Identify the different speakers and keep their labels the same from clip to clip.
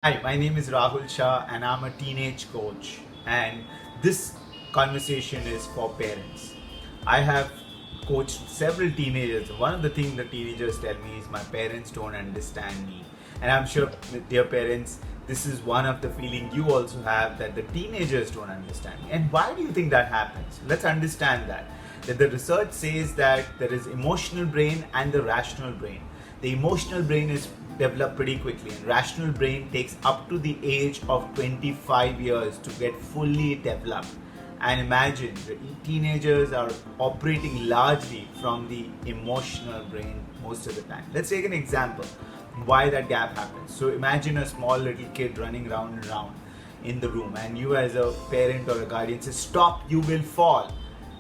Speaker 1: Hi, my name is Rahul Shah and I'm a teenage coach. And this conversation is for parents. I have coached several teenagers. One of the things the teenagers tell me is my parents don't understand me. And I'm sure, dear parents, this is one of the feeling you also have, that the teenagers don't understand me. And why do you think that happens? Let's understand that. That the research says that there is emotional brain and the rational brain. The emotional brain is developed pretty quickly, and rational brain takes up to the age of 25 years to get fully developed. And imagine the teenagers are operating largely from the emotional brain most of the time. Let's take an example why that gap happens. So imagine a small little kid running round and round in the room, and you as a parent or a guardian say, "Stop, you will fall."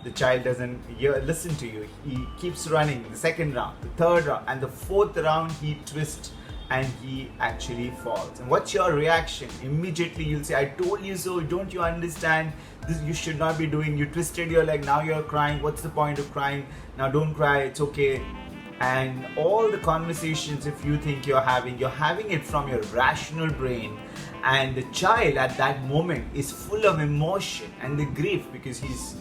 Speaker 1: The child doesn't listen to you. He keeps running. The second round, the third round, and the fourth round, he twists and he actually falls. And what's your reaction? Immediately you'll say, "I told you so, don't you understand? This you should not be doing. You twisted your leg, now you're crying. What's the point of crying? Now don't cry, it's okay." And all the conversations, if you think you're having it from your rational brain. And the child at that moment is full of emotion and the grief because his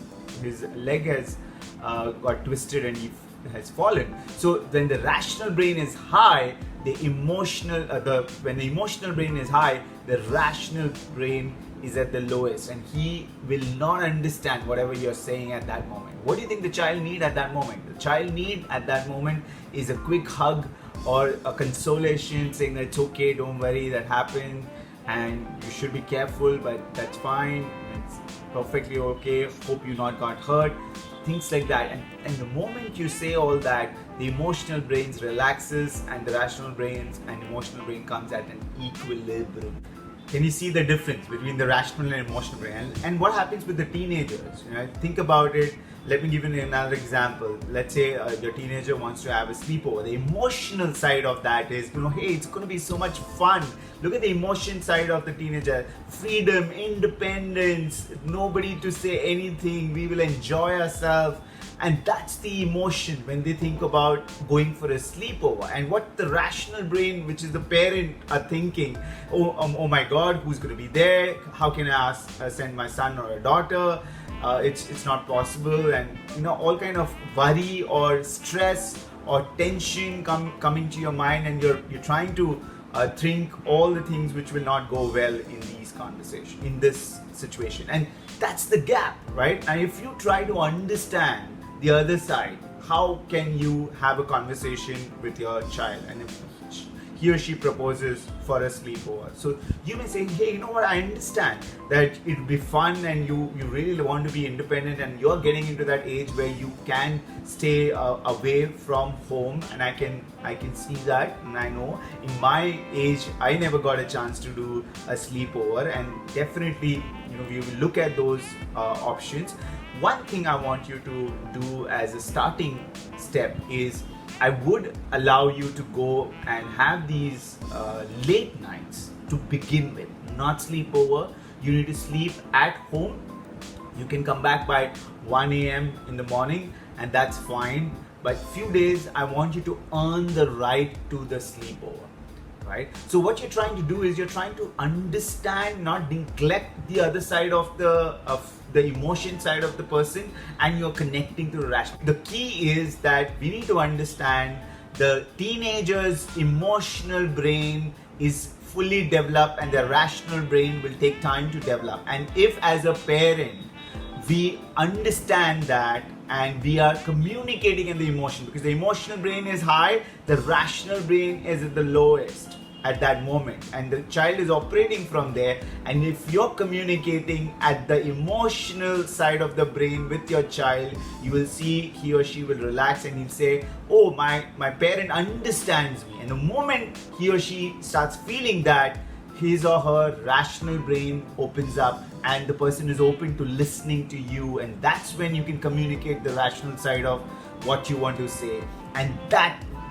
Speaker 1: leg has got twisted and he has fallen. So when the rational brain is high, when the emotional brain is high, the rational brain is at the lowest, and he will not understand whatever you're saying at that moment. What do you think the child need at that moment? The child need at that moment is a quick hug or a consolation saying that it's okay, don't worry, that happened, and you should be careful, but that's fine, it's perfectly okay, hope you not got hurt, things like that. And the moment you say all that, the emotional brain relaxes and the rational brains and emotional brain comes at an equilibrium. Can you see the difference between the rational and emotional brain? And what happens with the teenagers? Think about it. Let me give you another example. Let's say your teenager wants to have a sleepover. The emotional side of that is, hey, it's going to be so much fun. Look at the emotion side of the teenager. Freedom, independence, nobody to say anything. We will enjoy ourselves. And that's the emotion when they think about going for a sleepover. And what the rational brain, which is the parent, are thinking, oh my God, who's going to be there? How can I send my son or a daughter? It's not possible. And all kind of worry or stress or tension coming to your mind, and you're trying to think all the things which will not go well in these conversations, in this situation. And that's the gap, right? And if you try to understand the other side, how can you have a conversation with your child? And if he or she proposes for a sleepover, so you may say, "Hey, you know what, I understand that it'll be fun and you really want to be independent, and you're getting into that age where you can stay away from home, and I can see that, and I know in my age I never got a chance to do a sleepover, and definitely we will look at those options." One thing I want you to do as a starting step is, I would allow you to go and have these late nights to begin with, not sleepover. You need to sleep at home. You can come back by 1 a.m. in the morning, and that's fine. But few days, I want you to earn the right to the sleepover. Right? So what you're trying to do is you're trying to understand, not neglect the other side of the emotion side of the person, and you're connecting to the rational. The key is that we need to understand the teenager's emotional brain is fully developed and the rational brain will take time to develop. And if as a parent we understand that and we are communicating in the emotion, because the emotional brain is high, the rational brain is at the lowest at that moment, and the child is operating from there. And if you're communicating at the emotional side of the brain with your child, you will see he or she will relax and he'll say, "Oh, my parent understands me." And the moment he or she starts feeling that, his or her rational brain opens up and the person is open to listening to you, and that's when you can communicate the rational side of what you want to say. And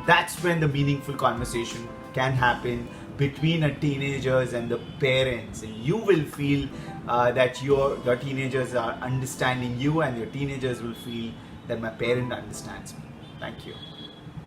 Speaker 1: that's when the meaningful conversation can happen between a teenagers and the parents, and you will feel that your teenagers are understanding you, and your teenagers will feel that my parent understands me. Thank you.